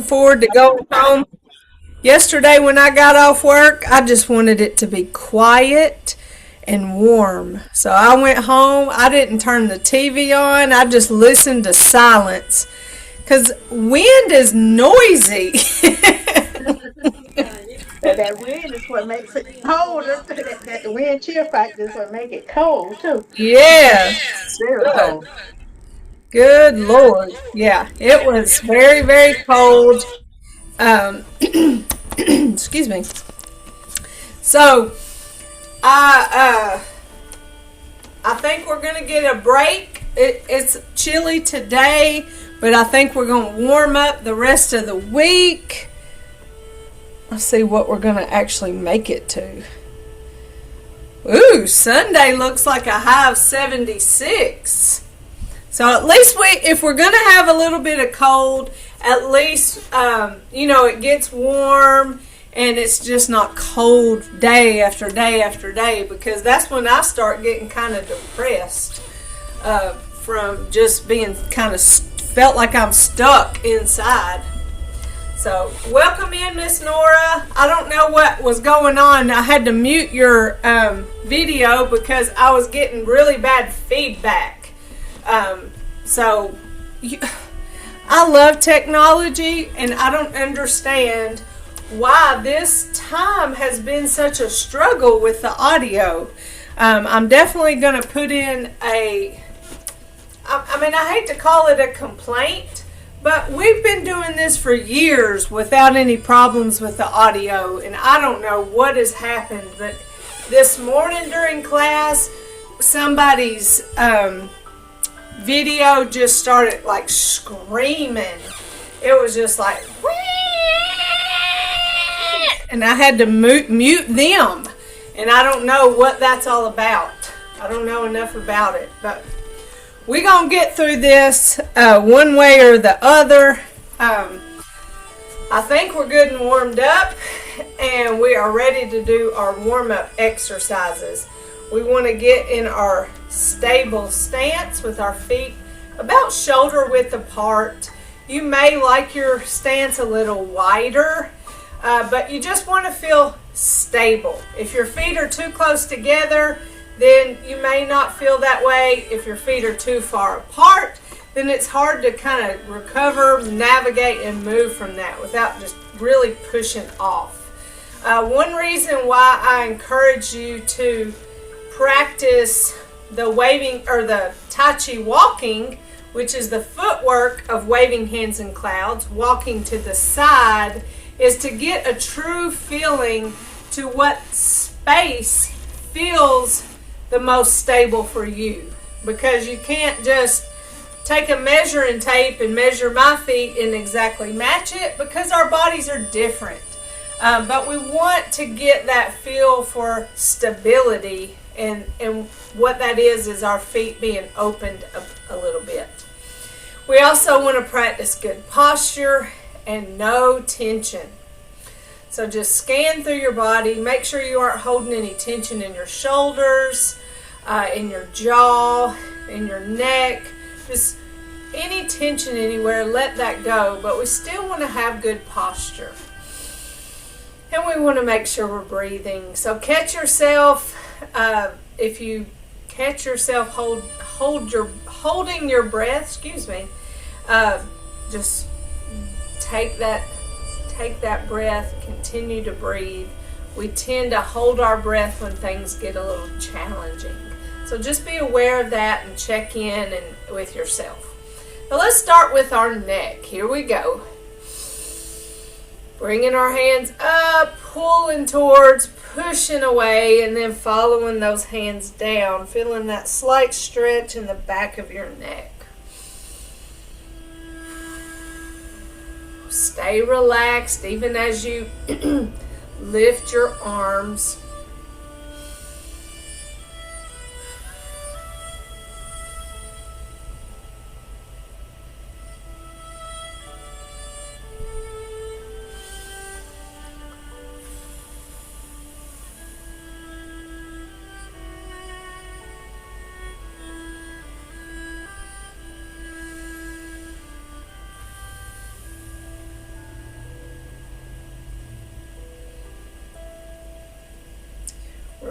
forward to going home. Yesterday, when I got off work, I just wanted it to be quiet and warm. So I went home. I didn't turn the TV on. I just listened to silence because wind is noisy. And that wind is what makes it cold. That the wind chill factor is what make it cold too. Yeah. Very Good. cold. Good Lord. Yeah. It was very, very cold. Excuse me. So I I think we're gonna get a break. It's chilly today, but I think we're gonna warm up the rest of the week. Let's see what we're gonna actually make it to. Ooh, Sunday looks like a high of 76. So at least if we're gonna have a little bit of cold, at least it gets warm and it's just not cold day after day after day, because that's when I start getting kind of depressed from just being kind of felt like I'm stuck inside. So welcome in, Miss Nora. I don't know what was going on. I had to mute your video because I was getting really bad feedback. So I love technology, and I don't understand why this time has been such a struggle with the audio. I'm definitely going to put in I hate to call it a complaint, but we've been doing this for years without any problems with the audio, and I don't know what has happened, but this morning during class, somebody's video just started like screaming. It was just like, and I had to mute them, and I don't know what that's all about. I don't know enough about it, but we're going to get through this one way or the other. I think we're good and warmed up, and we are ready to do our warm-up exercises. We want to get in our stable stance with our feet about shoulder width apart. You may like your stance a little wider, but you just want to feel stable. If your feet are too close together, then you may not feel that way. If your feet are too far apart, then it's hard to kind of recover, navigate, and move from that without just really pushing off. One reason why I encourage you to practice the waving or the Tai Chi walking, which is the footwork of waving hands in clouds, walking to the side, is to get a true feeling to what space feels the most stable for you, because you can't just take a measuring tape and measure my feet and exactly match it, because our bodies are different. But we want to get that feel for stability, and what that is our feet being opened a little bit. We also want to practice good posture and no tension. So just scan through your body. Make sure you aren't holding any tension in your shoulders, in your jaw, in your neck. Just any tension anywhere, let that go. But we still want to have good posture. And we want to make sure we're breathing. So catch yourself. If you catch yourself holding your breath, just take that breath, continue to breathe. We tend to hold our breath when things get a little challenging. So just be aware of that and check in and with yourself. Now let's start with our neck. Here we go. Bringing our hands up, pulling towards, pushing away, and then following those hands down, feeling that slight stretch in the back of your neck. Stay relaxed even as you lift your arms.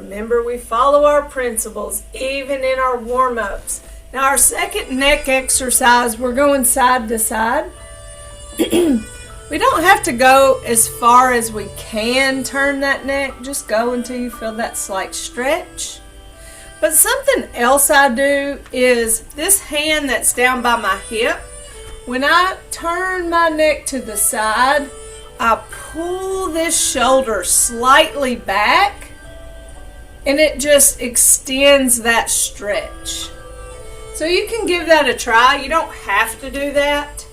Remember, we follow our principles even in our warm-ups. Now our second neck exercise, we're going side to side. We don't have to go as far as we can turn that neck. Just go until you feel that slight stretch. But something else I do is this hand that's down by my hip. When I turn my neck to the side, I pull this shoulder slightly back and it just extends that stretch. So you can give that a try. You don't have to do that.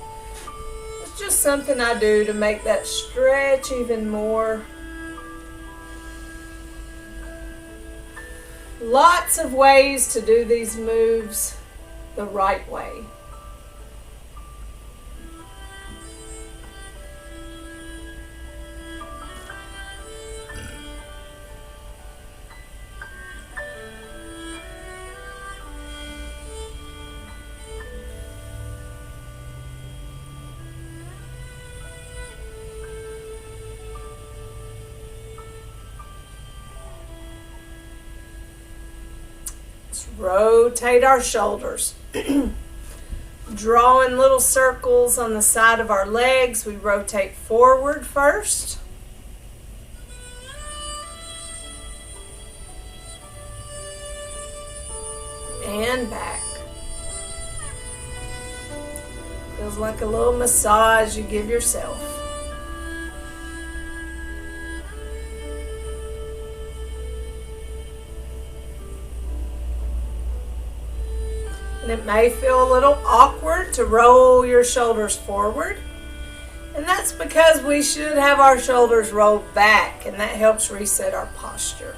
It's just something I do to make that stretch even more. Lots of ways to do these moves the right way. Rotate our shoulders. Drawing little circles on the side of our legs. We rotate forward first. And back. Feels like a little massage you give yourself. It may feel a little awkward to roll your shoulders forward, and that's because we should have our shoulders rolled back, and that helps reset our posture.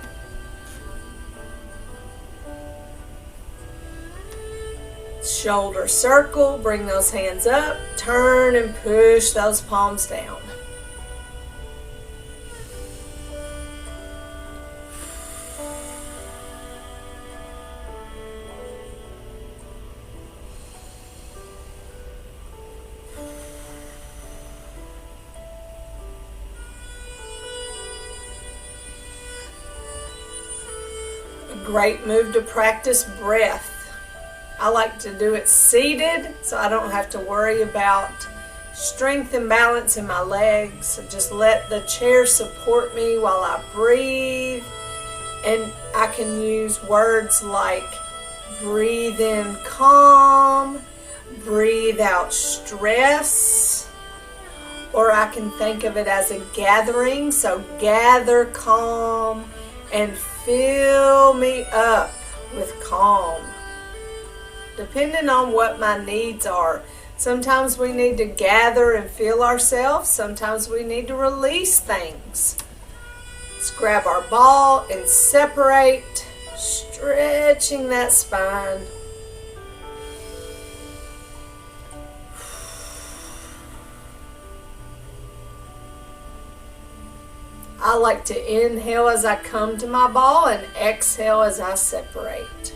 Shoulder circle, bring those hands up, turn and push those palms down. Great move to practice breath. I like to do it seated so I don't have to worry about strength and balance in my legs. So just let the chair support me while I breathe. And I can use words like breathe in calm, breathe out stress, or I can think of it as a gathering. So gather calm and fill me up with calm. Depending on what my needs are. Sometimes we need to gather and feel ourselves. Sometimes we need to release things. Let's grab our ball and separate, stretching that spine. I like to inhale as I come to my ball and exhale as I separate.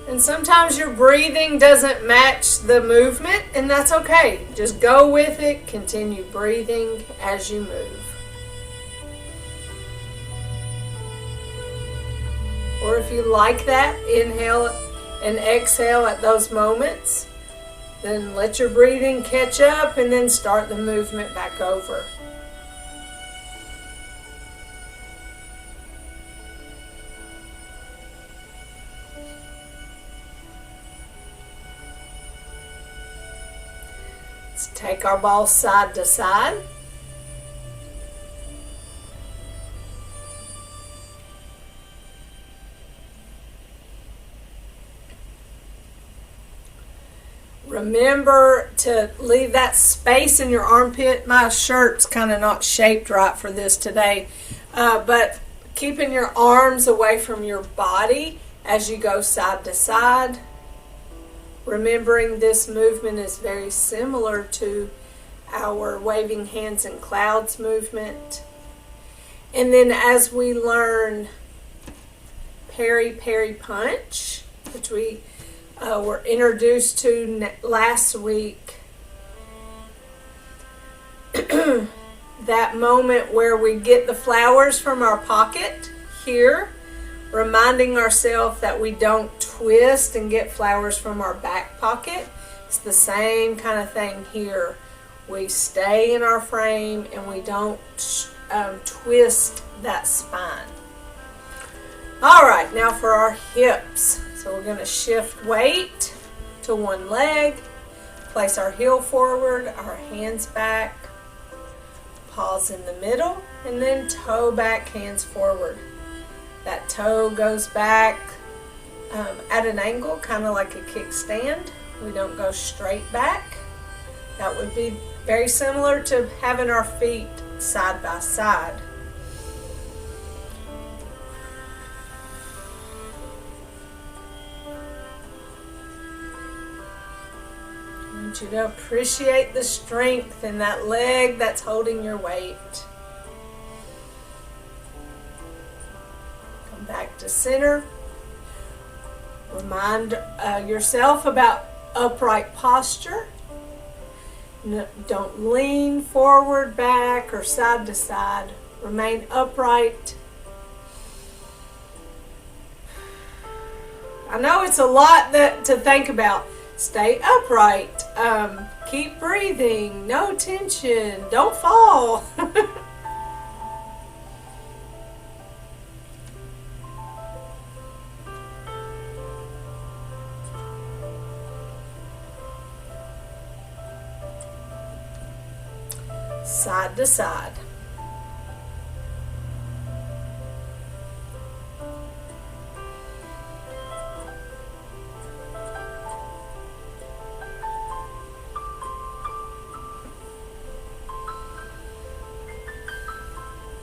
And sometimes your breathing doesn't match the movement, and that's okay. Just go with it. Continue breathing as you move. Or if you like that, inhale and exhale at those moments. Then let your breathing catch up and then start the movement back over. Let's take our ball side to side. Remember to leave that space in your armpit. My shirt's kind of not shaped right for this today, but keeping your arms away from your body as you go side to side. Remembering this movement is very similar to our waving hands in clouds movement. And then as we learn peri punch, which we were introduced to last week, that that moment where we get the flowers from our pocket here, reminding ourselves that we don't twist and get flowers from our back pocket. It's the same kind of thing here. We stay in our frame and we don't twist that spine. All right, now for our hips. So we're going to shift weight to one leg, place our heel forward, our hands back, pause in the middle, and then toe back, hands forward. That toe goes back at an angle, kind of like a kickstand. We don't go straight back. That would be very similar to having our feet side by side. I want you to appreciate the strength in that leg that's holding your weight. Come back to center. Remind yourself about upright posture. No, don't lean forward, back, or side to side. Remain upright. I know it's a lot to think about. Stay upright. Keep breathing. No tension. Don't fall. Side to side.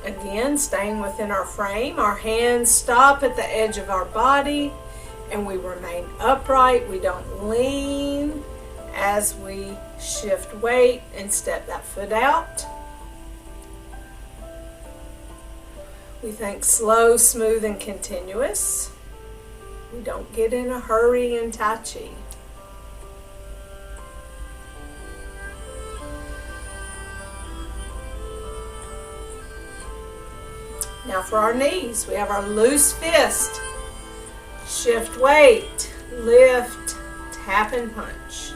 Again, staying within our frame. Our hands stop at the edge of our body and we remain upright. We don't lean as we shift weight and step that foot out. We think slow, smooth, and continuous. We don't get in a hurry in Tai Chi. Now for our knees, we have our loose fist. Shift weight, lift, tap and punch.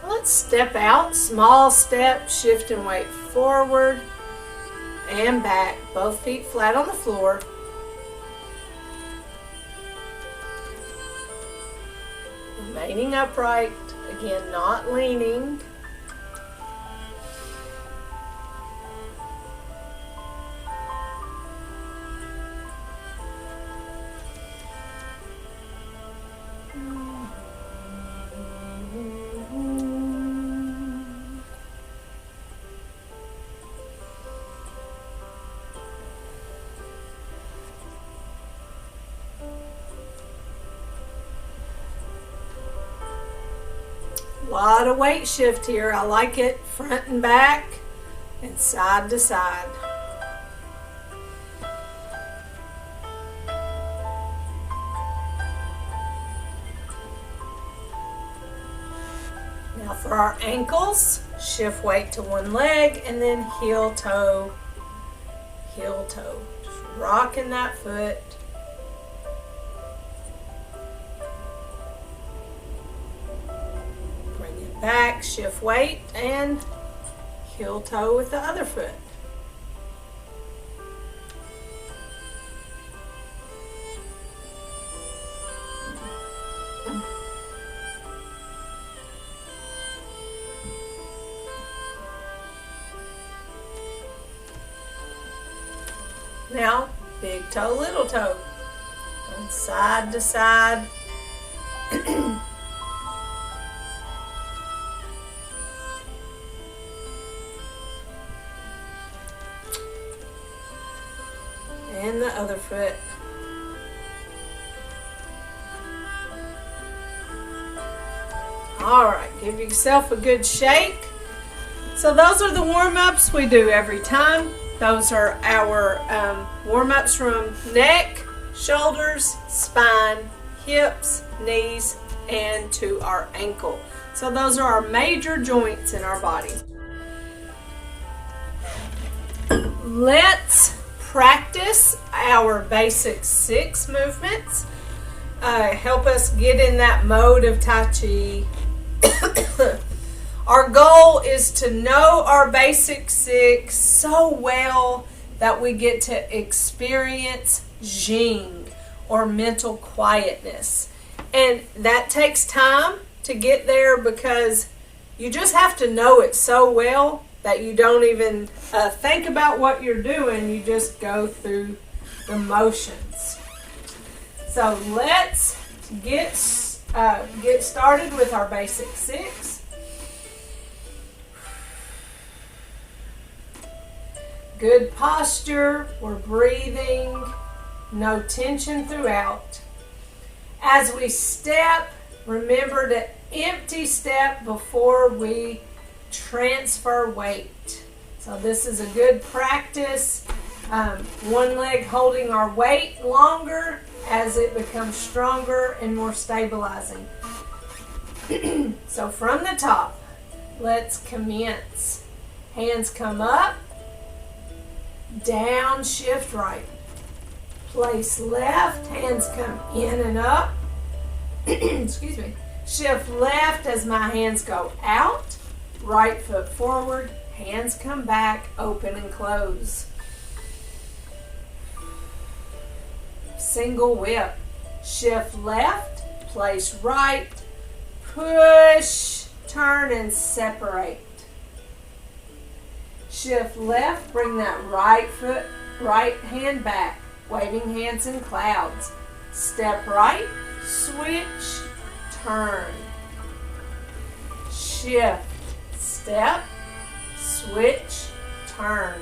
Let's step out, small step, shift and weight forward and back, both feet flat on the floor. Remaining upright, again, not leaning. A lot of weight shift here. I like it front and back and side to side. Now for our ankles, shift weight to one leg and then heel toe, heel toe. Just rocking that foot. Back, shift weight, and heel toe with the other foot. Now, big toe, little toe. Going side to side. And the other foot. All right, give yourself a good shake. So those are the warm-ups we do every time. Those are our warm-ups from neck, shoulders, spine, hips, knees, and to our ankle. So those are our major joints in our body. Let's practice our basic 6 movements. Help us get in that mode of Tai Chi. Our goal is to know our basic 6 so well that we get to experience Jing, or mental quietness. And that takes time to get there, because you just have to know it so well that you don't even think about what you're doing. You just go through the motions. So let's get started with our basic 6. Good posture. We're breathing. No tension throughout. As we step, remember to empty step before we transfer weight. So this is a good practice. One leg holding our weight longer as it becomes stronger and more stabilizing. So from the top, let's commence. Hands come up, down, shift right. Place left, hands come in and up. Excuse me. Shift left as my hands go out. Right foot forward, hands come back, open and close. Single whip. Shift left, place right, push, turn and separate. Shift left, bring that right foot, right hand back, waving hands in clouds. Step right, switch, turn. Shift, step, switch, turn.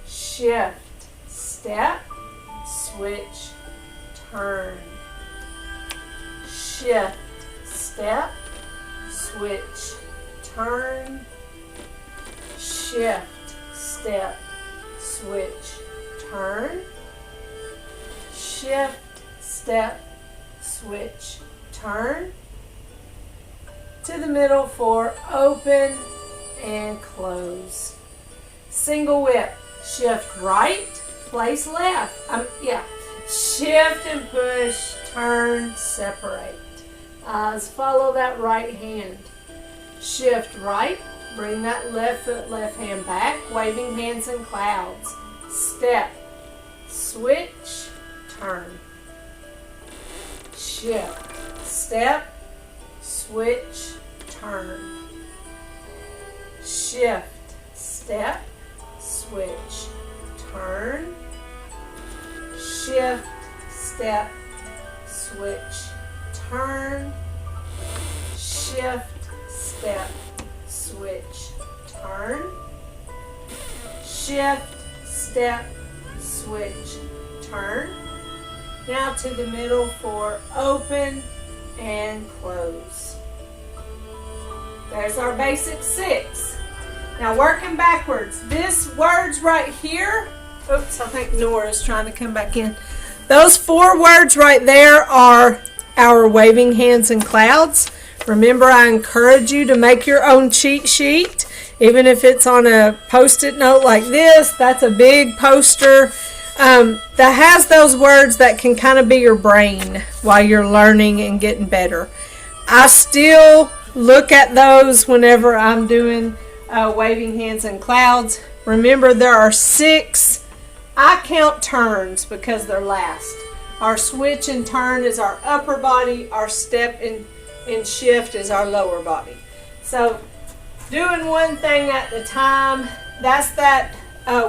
Shift, step, switch, turn. Shift, step, switch, turn. Shift, step, switch, turn. Shift, step, switch, turn. To the middle for open and close. Single whip. Shift right, place left. Shift and push, turn, separate. Eyes follow that right hand. Shift right, bring that left foot, left hand back, waving hands in clouds. Step, switch, turn. Shift, step, switch, turn. Shift, step, switch, turn. Shift, step, switch, turn. Shift, step, switch, turn. Shift, step, switch, turn. Now to the middle for open and close. There's our basic 6. Now working backwards. This words right here, oops, I think Nora's trying to come back in. Those 4 words right there are our waving hands in clouds. Remember, I encourage you to make your own cheat sheet, even if it's on a post-it note like this. That's a big poster that has those words that can kind of be your brain while you're learning and getting better. I still look at those whenever I'm doing waving hands in clouds. Remember, there are 6. I count turns because they're last. Our switch and turn is our upper body. Our step and shift is our lower body. So doing one thing at a time, that's that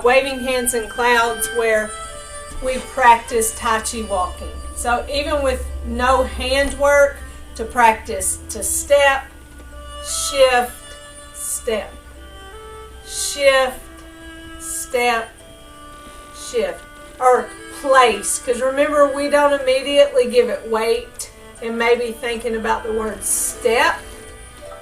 waving hands in clouds where we practice Tai Chi walking. So even with no hand work, to practice to step, shift, step, shift, step, shift, or place. Because remember, we don't immediately give it weight, and maybe thinking about the word step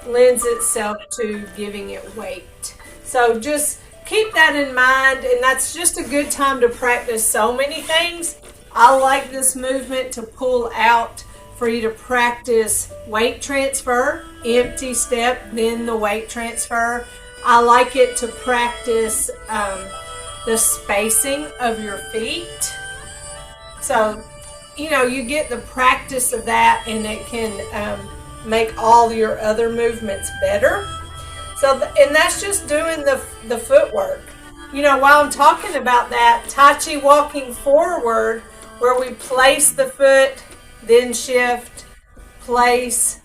lends itself to giving it weight. So just keep that in mind, and that's just a good time to practice so many things. I like this movement to pull out for you to practice weight transfer, empty step, then the weight transfer. I like it to practice the spacing of your feet. So, you get the practice of that, and it can make all your other movements better. So, and that's just doing the footwork. While I'm talking about that, Tai Chi walking forward, where we place the foot, then shift, place,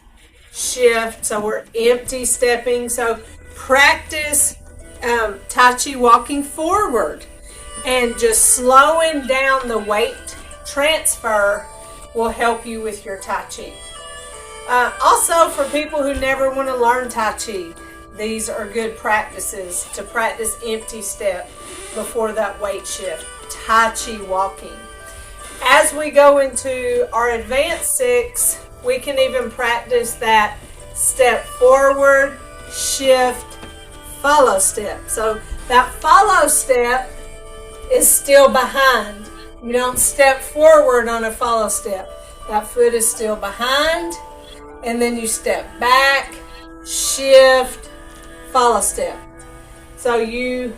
shift. So we're empty stepping. So practice Tai Chi walking forward, and just slowing down the weight transfer will help you with your Tai Chi. Also, for people who never want to learn Tai Chi, these are good practices to practice empty step before that weight shift, Tai Chi walking. As we go into our advanced 6, we can even practice that step forward, shift, follow step. So that follow step is still behind. You don't step forward on a follow step. That foot is still behind, and then you step back, shift, follow step. So you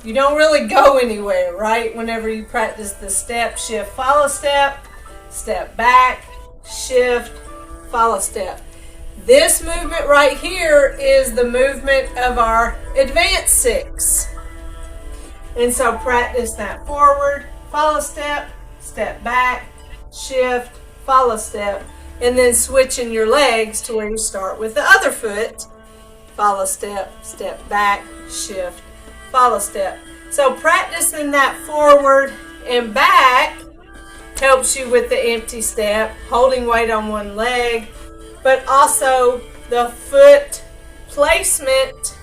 don't really go anywhere, right? Whenever you practice the step, shift, follow step, step back, shift, follow step. This movement right here is the movement of our advanced 6. And so practice that forward, follow step, step back, shift, follow step, and then switching your legs to where you start with the other foot, follow step, step back, shift, follow step. So practicing that forward and back helps you with the empty step, holding weight on one leg, but also the foot placement,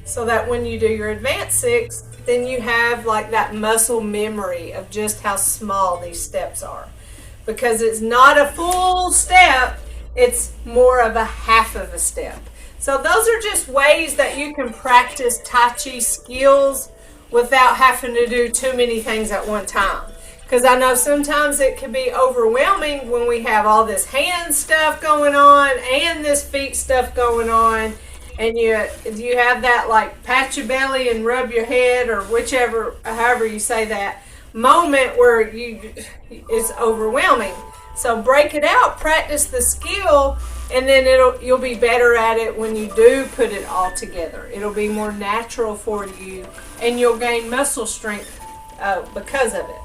so that when you do your advanced 6, then you have like that muscle memory of just how small these steps are. Because it's not a full step, it's more of a half of a step. So those are just ways that you can practice Tai Chi skills without having to do too many things at one time. Because I know sometimes it can be overwhelming when we have all this hand stuff going on and this feet stuff going on, and you have that like pat your belly and rub your head, or however you say that, moment where it's overwhelming. So break it out, practice the skill, and then you'll be better at it when you do put it all together. It'll be more natural for you, and you'll gain muscle strength because of it.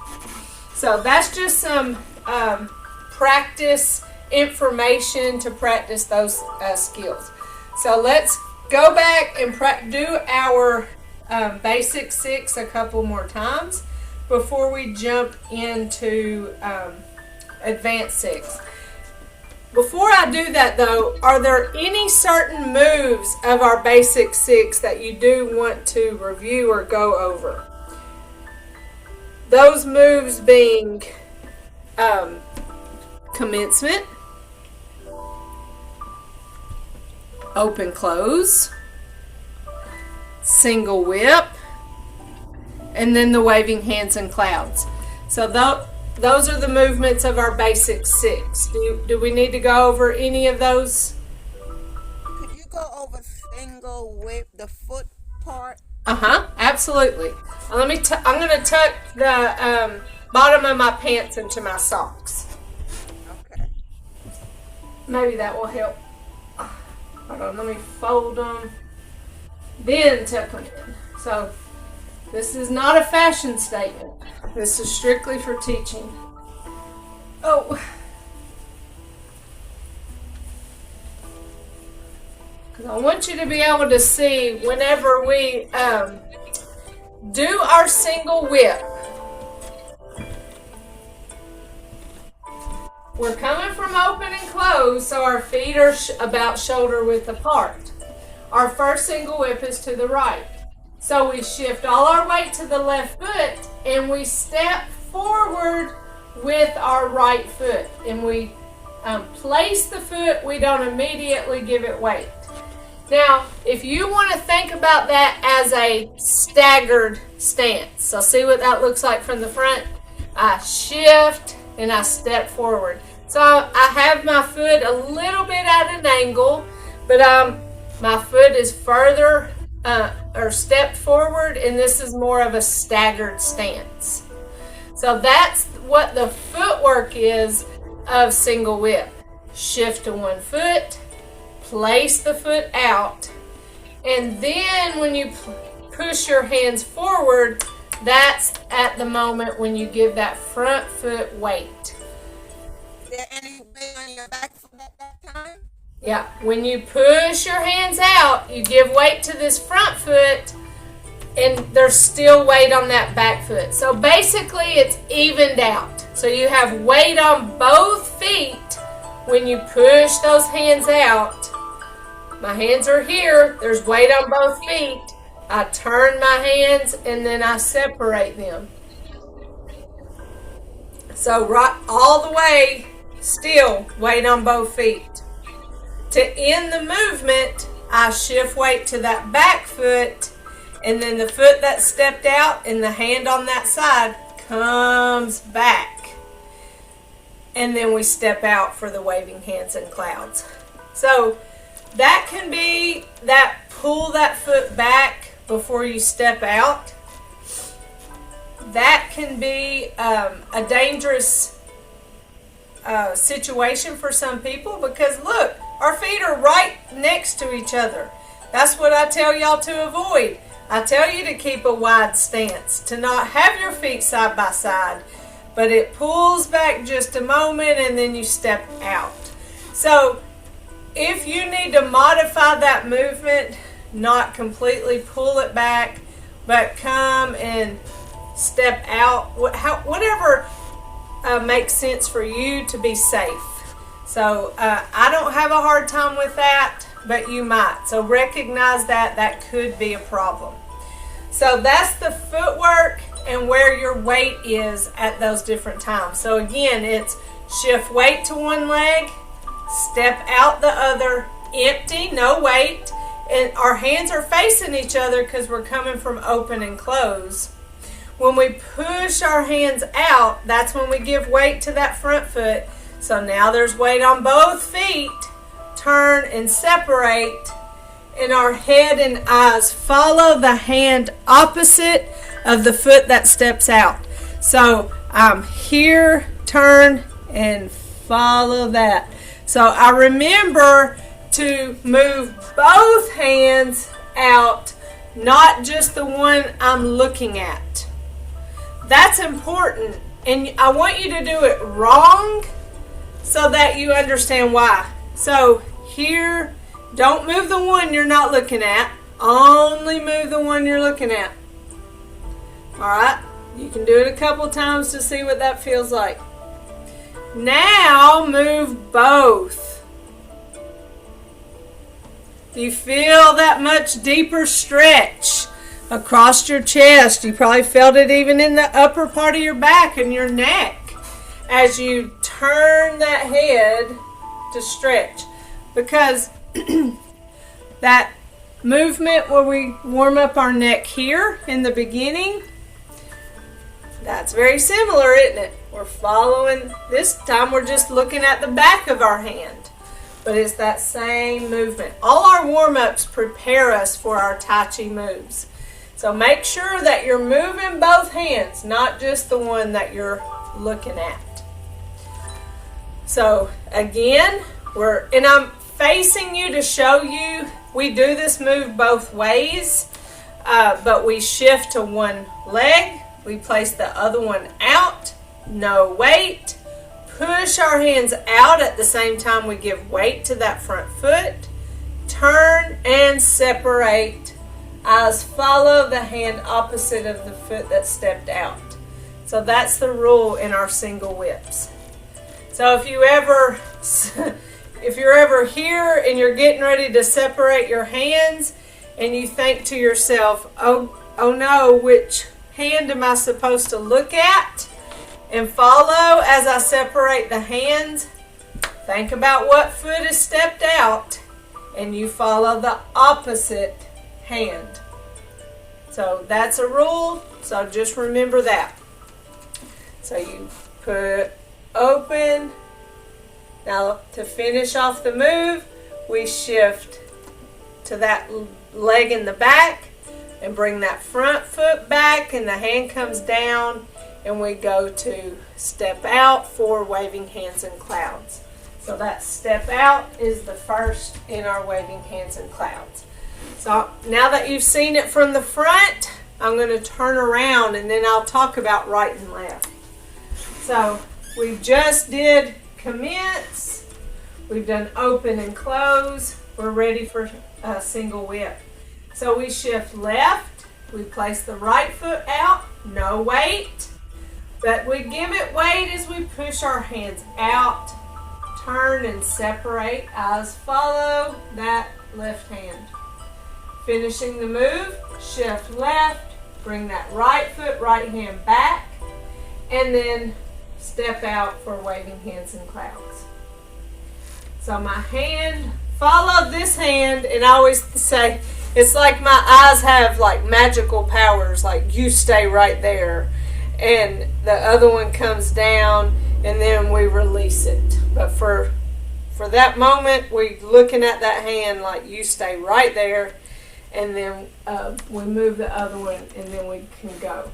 So that's just some practice information to practice those skills. So let's go back and do our basic 6 a couple more times before we jump into advanced 6. Before I do that though, are there any certain moves of our basic 6 that you do want to review or go over? Those moves being commencement, open close, single whip, and then the waving hands and clouds. So those are the movements of our basic 6. Do we need to go over any of those? Could you go over single whip, the foot part? Absolutely. I'm going to tuck the bottom of my pants into my socks. Okay. Maybe that will help. Hold on, let me fold them, then tuck them in. So this is not a fashion statement. This is strictly for teaching. Oh. Because I want you to be able to see whenever we do our single whip. We're coming from open and closed, so our feet are about shoulder width apart. Our first single whip is to the right. So we shift all our weight to the left foot and we step forward with our right foot. And we place the foot, we don't immediately give it weight. Now, if you want to think about that as a staggered stance, so see what that looks like from the front? I shift and I step forward. So I have my foot a little bit at an angle, but my foot is further or stepped forward, and this is more of a staggered stance. So that's what the footwork is of single whip. Shift to one foot, place the foot out, and then when you push your hands forward, that's at the moment when you give that front foot weight. Is there any weight on your back foot at that time? Yeah, when you push your hands out, you give weight to this front foot, and there's still weight on that back foot. So basically it's evened out. So you have weight on both feet when you push those hands out. My hands are here, there's weight on both feet. I turn my hands and then I separate them. So right all the way, still weight on both feet. To end the movement, I shift weight to that back foot, and then the foot that stepped out and the hand on that side comes back. And then we step out for the waving hands and clouds. So that can be that pull that foot back before you step out. That can be a dangerous situation for some people because look, our feet are right next to each other. That's what I tell y'all to avoid. I tell you to keep a wide stance, to not have your feet side by side, but it pulls back just a moment and then you step out. So if you need to modify that movement, not completely pull it back, but come and step out, whatever makes sense for you to be safe. So I don't have a hard time with that, but you might. So recognize that could be a problem. So that's the footwork and where your weight is at those different times. So again, it's shift weight to one leg, step out the other, empty, no weight, and our hands are facing each other because we're coming from open and close. When we push our hands out, that's when we give weight to that front foot. So now there's weight on both feet. Turn and separate. And our head and eyes follow the hand opposite of the foot that steps out. So I'm here, turn, and follow that. So I remember to move both hands out, not just the one I'm looking at. That's important. And I want you to do it wrong so that you understand why. So here, don't move the one you're not looking at. Only move the one you're looking at. Alright? You can do it a couple times to see what that feels like. Now move both. Do you feel that much deeper stretch across your chest? You probably felt it even in the upper part of your back and your neck as you turn that head to stretch. Because that movement where we warm up our neck here in the beginning, that's very similar, isn't it? We're following, this time we're just looking at the back of our hand. But it's that same movement. All our warm-ups prepare us for our Tai Chi moves. So make sure that you're moving both hands, not just the one that you're looking at. So again, I'm facing you to show you we do this move both ways, but we shift to one leg, we place the other one out, no weight, push our hands out at the same time we give weight to that front foot, turn and separate Eyes follow the hand opposite of the foot that stepped out. So that's the rule in our single whips. So if you're ever here and you're getting ready to separate your hands and you think to yourself, oh no, which hand am I supposed to look at and follow as I separate the hands? Think about what foot is stepped out and you follow the opposite hand. So that's a rule, so just remember that. So you put open. Now to finish off the move, we shift to that leg in the back and bring that front foot back and the hand comes down and we go to step out for waving hands and clouds. So that step out is the first in our waving hands and clouds. So now that you've seen it from the front, I'm going to turn around and then I'll talk about right and left. So we just did commence, we've done open and close, we're ready for a single whip. So we shift left, we place the right foot out, no weight, but we give it weight as we push our hands out, turn and separate, eyes follow that left hand. Finishing the move, shift left, bring that right foot, right hand back, and then step out for waving hands and clouds. So my hand, follow this hand, and I always say, it's like my eyes have like magical powers, like you stay right there, and the other one comes down, and then we release it. But for that moment, we're looking at that hand like you stay right there, and then we move the other one, and then we can go.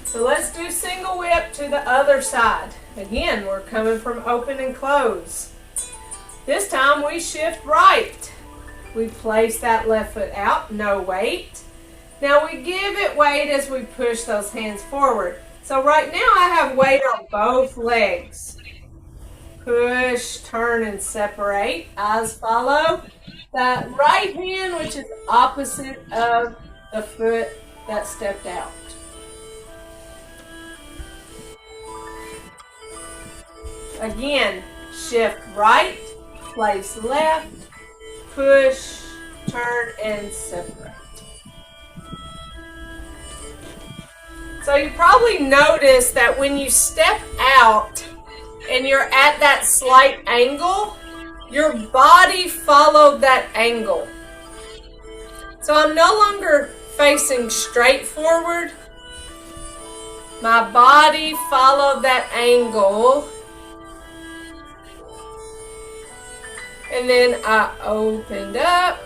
So let's do single whip to the other side. Again, we're coming from open and close. This time we shift right. We place that left foot out, no weight. Now we give it weight as we push those hands forward. So right now I have weight on both legs. Push, turn, and separate. Eyes follow that right hand, which is opposite of the foot that stepped out. Again, shift right, place left, push, turn, and separate. So you probably notice that when you step out and you're at that slight angle, your body followed that angle. So I'm no longer facing straight forward. My body followed that angle. And then I opened up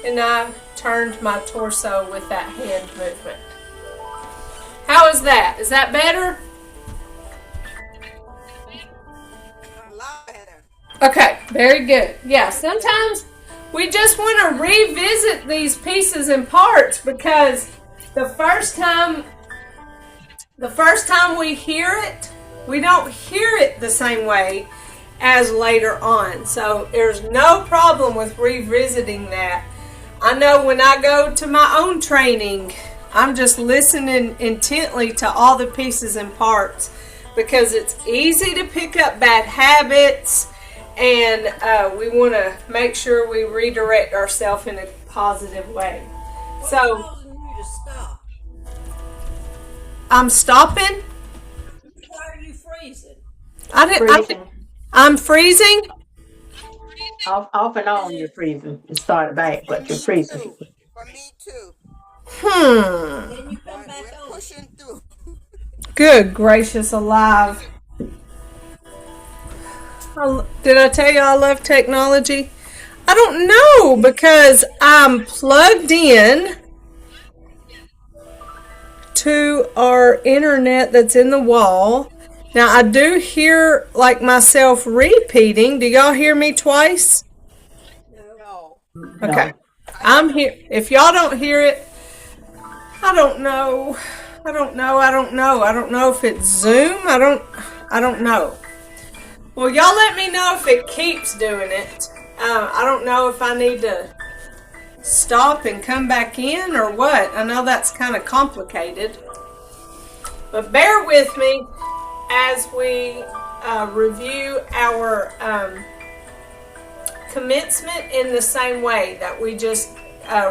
and I turned my torso with that hand movement. How is that? Is that better? A lot better. Okay, very good. Yeah, sometimes we just want to revisit these pieces and parts because the first time we hear it, we don't hear it the same way as later on. So there's no problem with revisiting that. I know when I go to my own training, I'm just listening intently to all the pieces and parts because it's easy to pick up bad habits, and we want to make sure we redirect ourselves in a positive way. So Causing you to stop? I'm stopping. Why are you freezing? I'm freezing. Off and on you're freezing. It started back, but you're freezing. For me too. Then you come back We're over. pushing through. Good gracious alive. Did I tell you I love technology? I don't know because I'm plugged in to our internet that's in the wall. Now I do hear like myself repeating. Do y'all hear me twice? No. Okay. I'm here. If y'all don't hear it, I don't know. I don't know if it's Zoom. I don't know. Well, y'all let me know if it keeps doing it. I don't know if I need to stop and come back in, or what? I know that's kind of complicated. But bear with me as we review our commencement in the same way that we just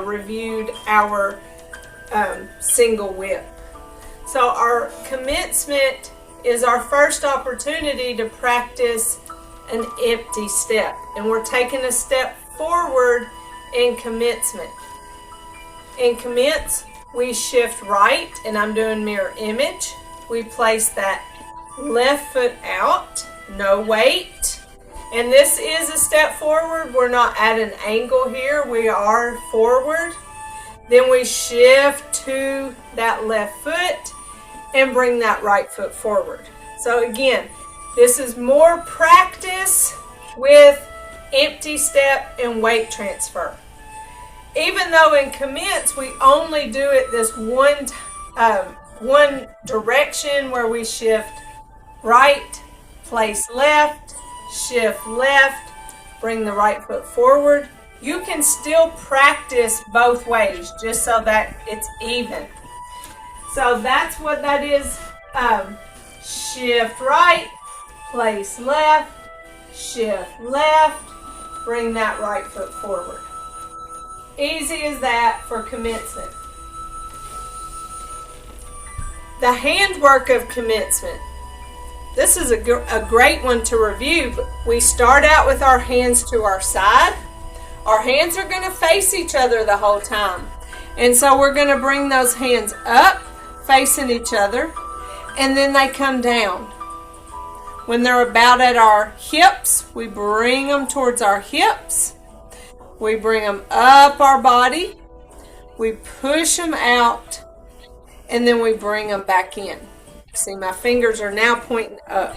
reviewed our single whip. So our commencement is our first opportunity to practice an empty step. And we're taking a step forward in commencement. In commence, we shift right, and I'm doing mirror image. We place that left foot out, no weight. And this is a step forward. We're not at an angle here. We are forward. Then we shift to that left foot and bring that right foot forward. So again, this is more practice with empty step and weight transfer. Even though in commence we only do it this one direction where we shift right, place left, shift left, bring the right foot forward. You can still practice both ways just so that it's even. So that's what that is. Shift right, place left, shift left, bring that right foot forward. Easy as that for commencement. The handwork of commencement. This is a great one to review. But we start out with our hands to our side. Our hands are going to face each other the whole time. And so we're going to bring those hands up, facing each other, and then they come down. When they're about at our hips, we bring them towards our hips. We bring them up our body. We push them out, and then we bring them back in. See, my fingers are now pointing up.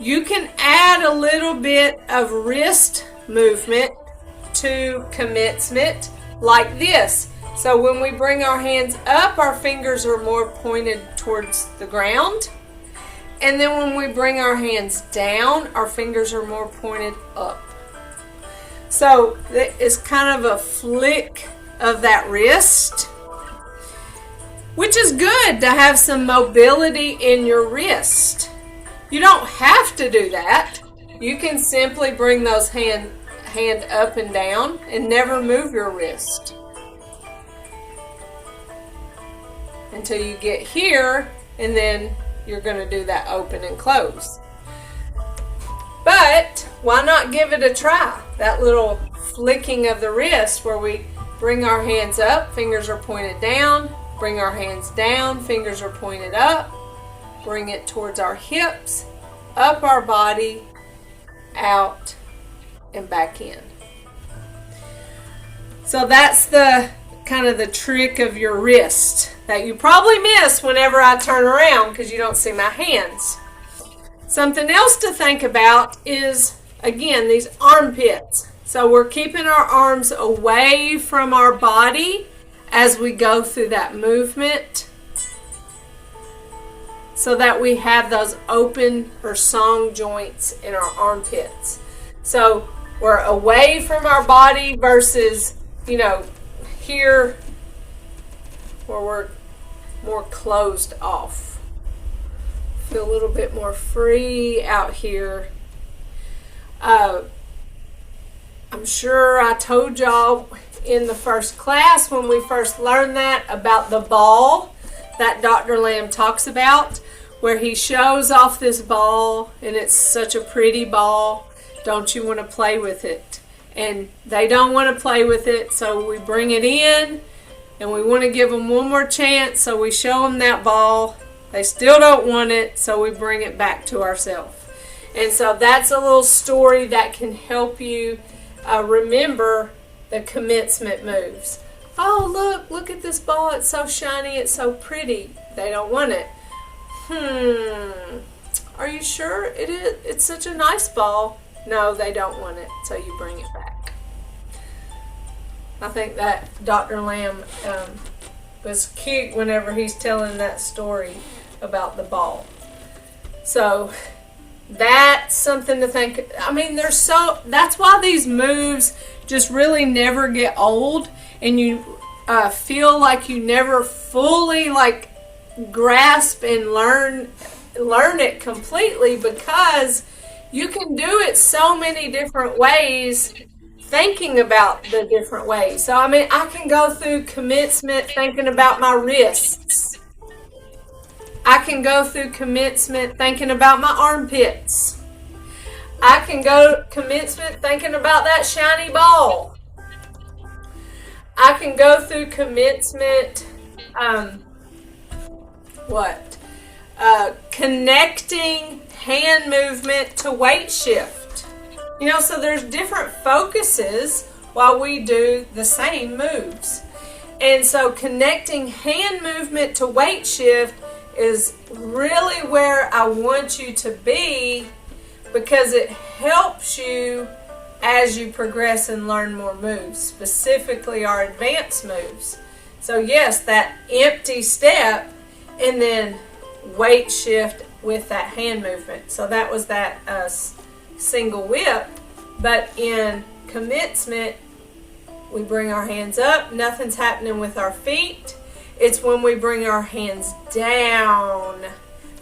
You can add a little bit of wrist movement to commencement like this. So when we bring our hands up, our fingers are more pointed towards the ground. And then when we bring our hands down, our fingers are more pointed up. So it's kind of a flick of that wrist, which is good to have some mobility in your wrist. You don't have to do that. You can simply bring those hand up and down and never move your wrist until you get here, and then you're going to do that open and close. But why not give it a try? That little flicking of the wrist where we bring our hands up, fingers are pointed down, bring our hands down, fingers are pointed up, bring it towards our hips, up our body, out, and back in. So that's the kind of the trick of your wrist that you probably miss whenever I turn around because you don't see my hands. Something else to think about is, again, these armpits. So we're keeping our arms away from our body as we go through that movement so that we have those open or song joints in our armpits. So we're away from our body versus, here where we're more closed off. Feel a little bit more free out here. I'm sure I told y'all in the first class when we first learned that about the ball that Dr. Lamb talks about, where he shows off this ball, and it's such a pretty ball. Don't you want to play with it? And they don't want to play with it, so we bring it in, and we want to give them one more chance, so we show them that ball. They still don't want it, so we bring it back to ourselves. And so that's a little story that can help you remember the commencement moves. Oh, look at this ball. It's so shiny. It's so pretty. They don't want it. Are you sure it is? It's such a nice ball. No, they don't want it, so you bring it back. I think that Dr. Lamb was cute whenever he's telling that story about the ball. So that's something to think. I mean, that's why these moves just really never get old, and you feel like you never fully like grasp and learn it completely, because you can do it so many different ways, thinking about the different ways. So I mean, I can go through commencement thinking about my wrists. I can go through commencement thinking about my armpits. I can go commencement thinking about that shiny ball. I can go through commencement, connecting hand movement to weight shift. You know, so there's different focuses while we do the same moves. And so connecting hand movement to weight shift is really where I want you to be, because it helps you as you progress and learn more moves, specifically our advanced moves. So yes, that empty step and then weight shift with that hand movement. So that was that single whip. But in commencement, we bring our hands up. Nothing's happening with our feet. It's when we bring our hands down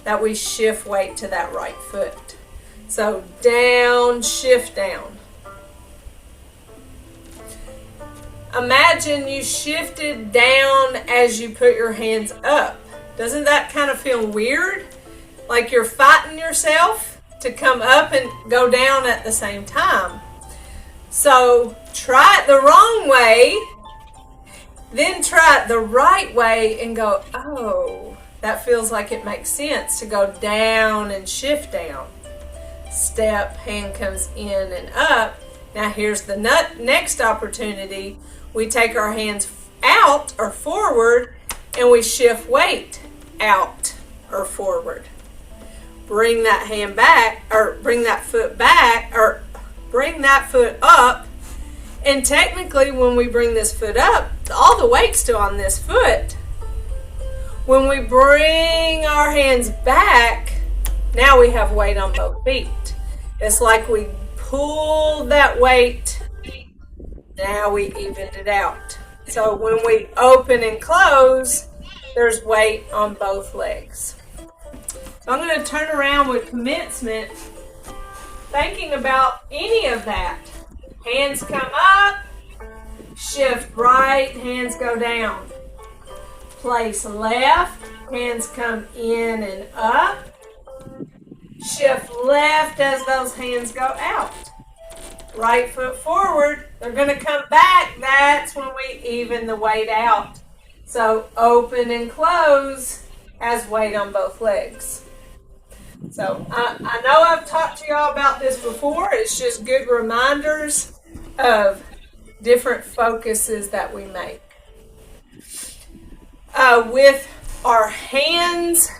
that we shift weight to that right foot. So down, shift down. Imagine you shifted down as you put your hands up. Doesn't that kind of feel weird? Like you're fighting yourself to come up and go down at the same time. So try it the wrong way, then try it the right way and go, oh, that feels like it makes sense to go down and shift down. Step, hand comes in and up. Now here's the next opportunity. We take our hands out or forward and we shift weight out or forward. Bring that hand back, or bring that foot back, or bring that foot up. And technically when we bring this foot up, all the weight's still on this foot. When we bring our hands back, now we have weight on both feet. It's like we pulled that weight, now we evened it out. So when we open and close, there's weight on both legs. So I'm going to turn around with commencement, thinking about any of that. Hands come up, shift right, hands go down. Place left, hands come in and up. Shift left as those hands go out. Right foot forward, they're going to come back. That's when we even the weight out. So open and close has weight on both legs. So I know I've talked to y'all about this before. It's just good reminders of different focuses that we make. With our hands,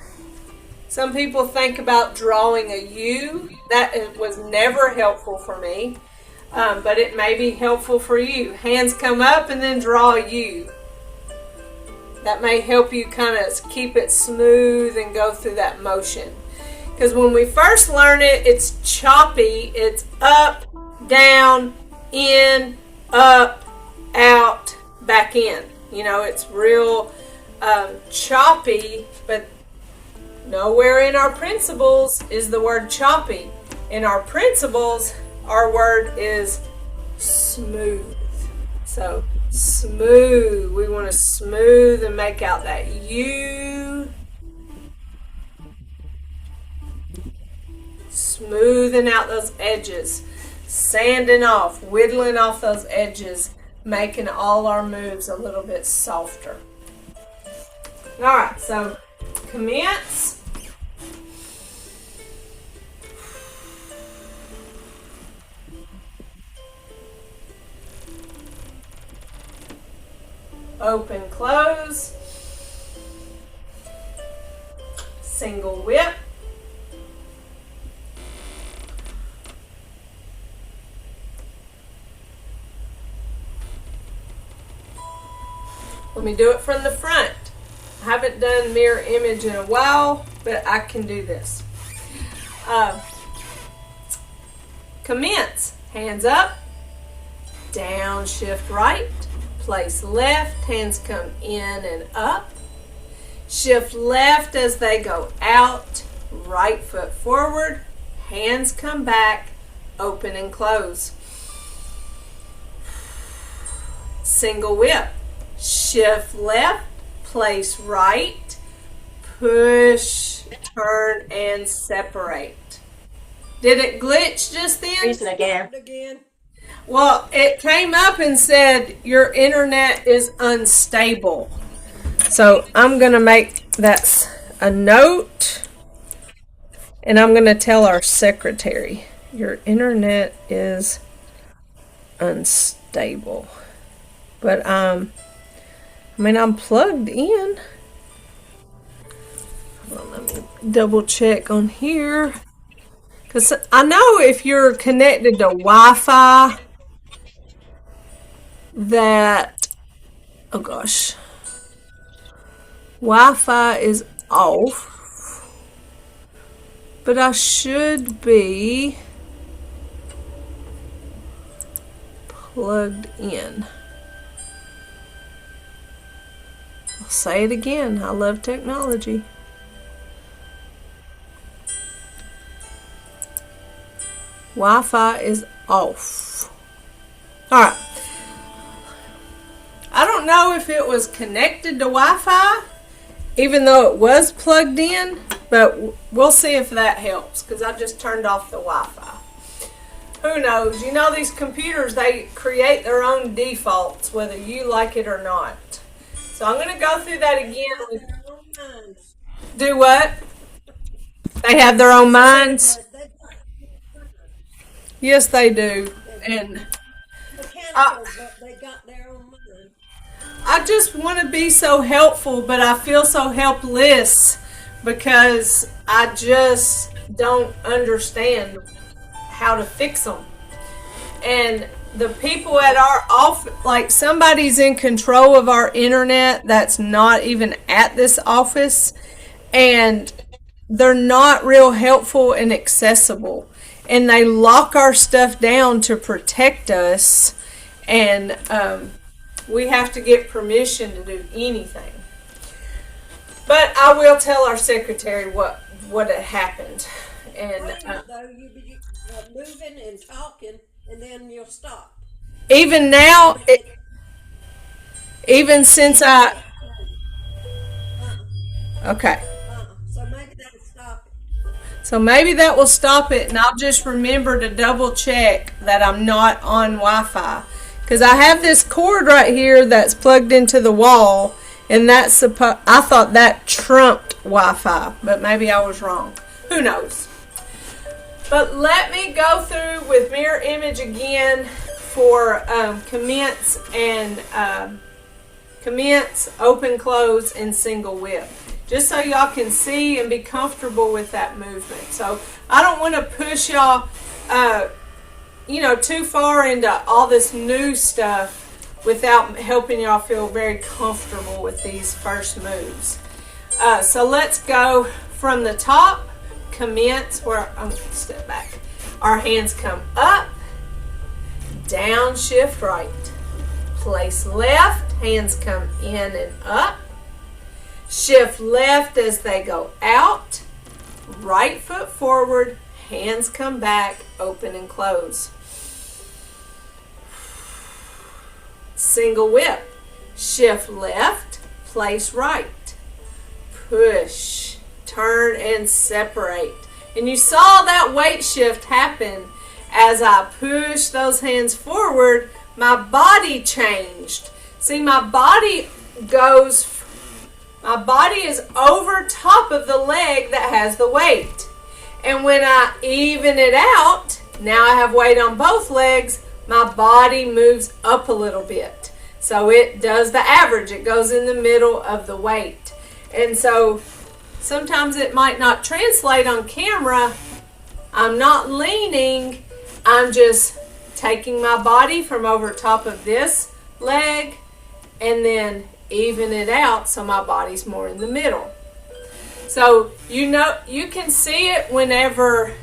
some people think about drawing a U. That was never helpful for me, but it may be helpful for you. Hands come up and then draw a U. That may help you kind of keep it smooth and go through that motion. Because when we first learn it, it's choppy. It's up, down, in, up, out, back in. You know, it's real choppy, but nowhere in our principles is the word choppy. In our principles, our word is smooth. So smooth. We want to smooth and make out that U. Smoothing out those edges. Sanding off, whittling off those edges, making all our moves a little bit softer. Alright, so commence. Open, close. Single whip. Let me do it from the front. I haven't done mirror image in a while, but I can do this. Commence. Hands up. Down, shift right. Place left, hands come in and up. Shift left as they go out. Right foot forward, hands come back, open and close. Single whip. Shift left, place right, push, turn, and separate. Did it glitch just then? Reason again. Again. Well, it came up and said your internet is unstable. So I'm going to make that a note, and I'm going to tell our secretary, your internet is unstable. But I'm plugged in. Well, let me double check on here. Because I know if you're connected to Wi-Fi that, oh gosh, Wi-Fi is off. But I should be plugged in. I'll say it again. I love technology. Wi-Fi is off. Alright. I don't know if it was connected to Wi-Fi, even though it was plugged in, but we'll see if that helps, because I just turned off the Wi-Fi. Who knows? You know, these computers, they create their own defaults, whether you like it or not. So I'm going to go through that again. Do what? They have their own minds? Yes, they do. And Mechanical, but they got their own mind. I just want to be so helpful, but I feel so helpless because I just don't understand how to fix them. And the people at our office, like somebody's in control of our internet that's not even at this office, and they're not real helpful and accessible. And they lock our stuff down to protect us, and we have to get permission to do anything. But I will tell our secretary what had happened. And Though you be moving and talking, and then you'll stop. even now, even since I... Okay. So maybe that'll stop it. So maybe that will stop it, and I'll just remember to double check that I'm not on Wi-Fi. Because I have this cord right here that's plugged into the wall, and that's I thought that trumped Wi-Fi, but maybe I was wrong. Who knows? But let me go through with mirror image again for commence and commence, open, close, and single whip. Just so y'all can see and be comfortable with that movement. So I don't want to push y'all, too far into all this new stuff without helping y'all feel very comfortable with these first moves. So let's go from the top, commence, where I'm going to step back. Our hands come up, down, shift right. Place left, hands come in and up. Shift left as they go out. Right foot forward, hands come back, open and close. Single whip. Shift left, place right. Push, turn, and separate. And you saw that weight shift happen as I pushed those hands forward. My body changed. See, my body is over top of the leg that has the weight. And when I even it out, now I have weight on both legs, my body moves up a little bit. So it does the average. It goes in the middle of the weight. And so sometimes it might not translate on camera. I'm not leaning. I'm just taking my body from over top of this leg and then even it out so my body's more in the middle. So you can see it whenever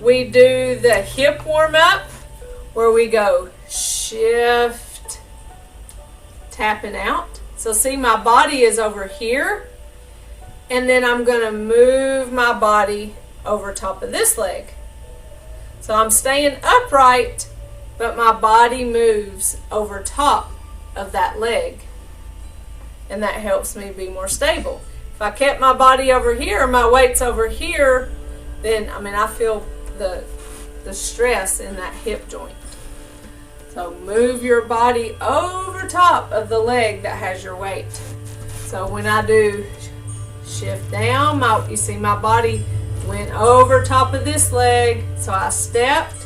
we do the hip warm up where we go shift, tapping out. So see, my body is over here, and then I'm going to move my body over top of this leg. So I'm staying upright, but my body moves over top of that leg, and that helps me be more stable. If I kept my body over here, my weight's over here, then I feel the stress in that hip joint. So move your body over top of the leg that has your weight. So when I do shift down, you see my body went over top of this leg. So I stepped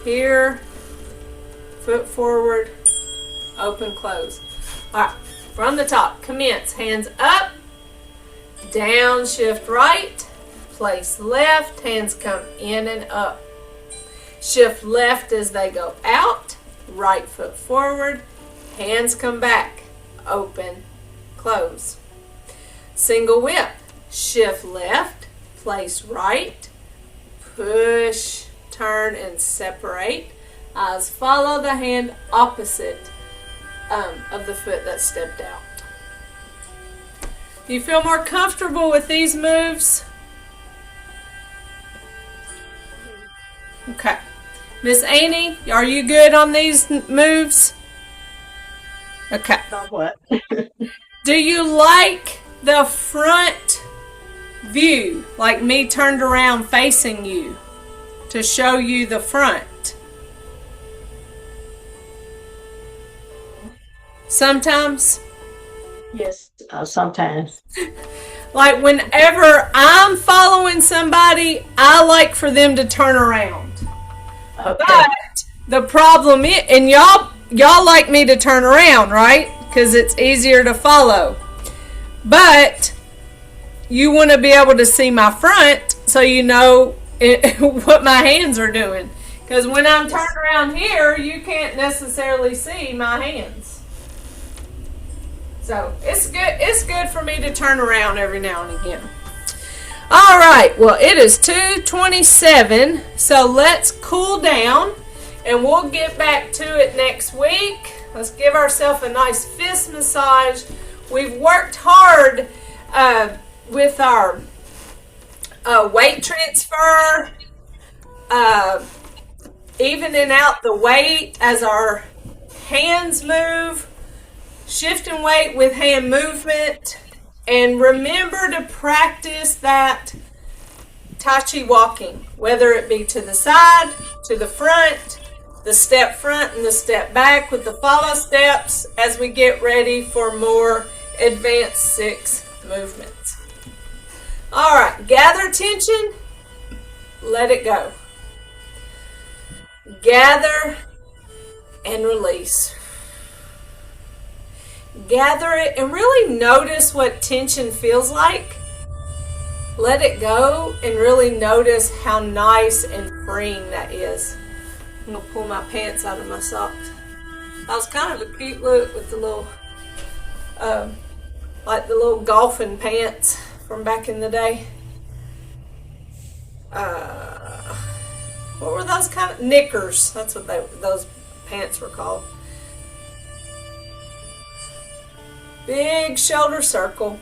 here, foot forward, open, close. All right, from the top, commence. Hands up, down, shift right, place left, hands come in and up. Shift left as they go out, right foot forward, hands come back, open, close. Single whip, shift left, place right, push, turn, and separate. Eyes follow the hand opposite of the foot that stepped out. Do you feel more comfortable with these moves? Okay. Miss Annie, are you good on these moves? Okay. What? Do you like the front view, like me turned around facing you to show you the front? Sometimes? Yes, sometimes. Like whenever I'm following somebody, I like for them to turn around. Okay. But the problem is, and y'all like me to turn around, right? Because it's easier to follow. But you want to be able to see my front so you know what my hands are doing. Because when I'm turned around here, you can't necessarily see my hands. So it's good. It's good for me to turn around every now and again. All right. Well, it is 2:27, so let's cool down, and we'll get back to it next week. Let's give ourselves a nice fist massage. We've worked hard with our weight transfer, evening out the weight as our hands move. Shifting weight with hand movement, and remember to practice that Tai Chi walking, whether it be to the side, to the front, the step front and the step back with the follow steps as we get ready for more advanced 6 movements. All right, gather tension, let it go. Gather and release. Gather it and really notice what tension feels like. Let it go and really notice how nice and freeing that is. I'm going to pull my pants out of my socks. That was kind of a cute look with the little, like the little golfing pants from back in the day. What were those kind of knickers? That's what those pants were called. Big shoulder circle.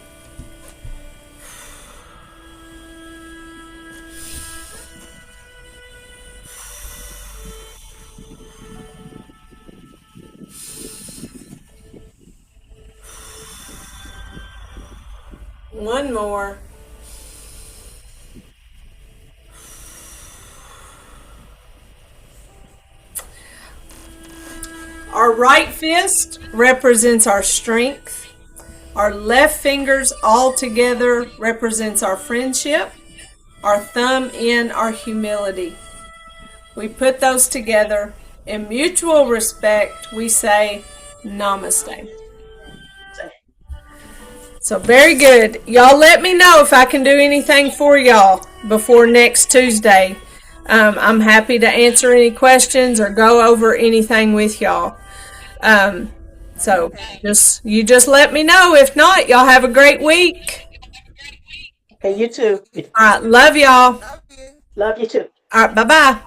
One more. Our right fist represents our strength. Our left fingers all together represents our friendship. Our thumb in our humility. We put those together. In mutual respect, we say namaste. So very good. Y'all let me know if I can do anything for y'all before next Tuesday. I'm happy to answer any questions or go over anything with y'all. So you just let me know. If not, y'all have a great week. Okay, you too. All right, love y'all. Love you. Love you too. All right, bye-bye.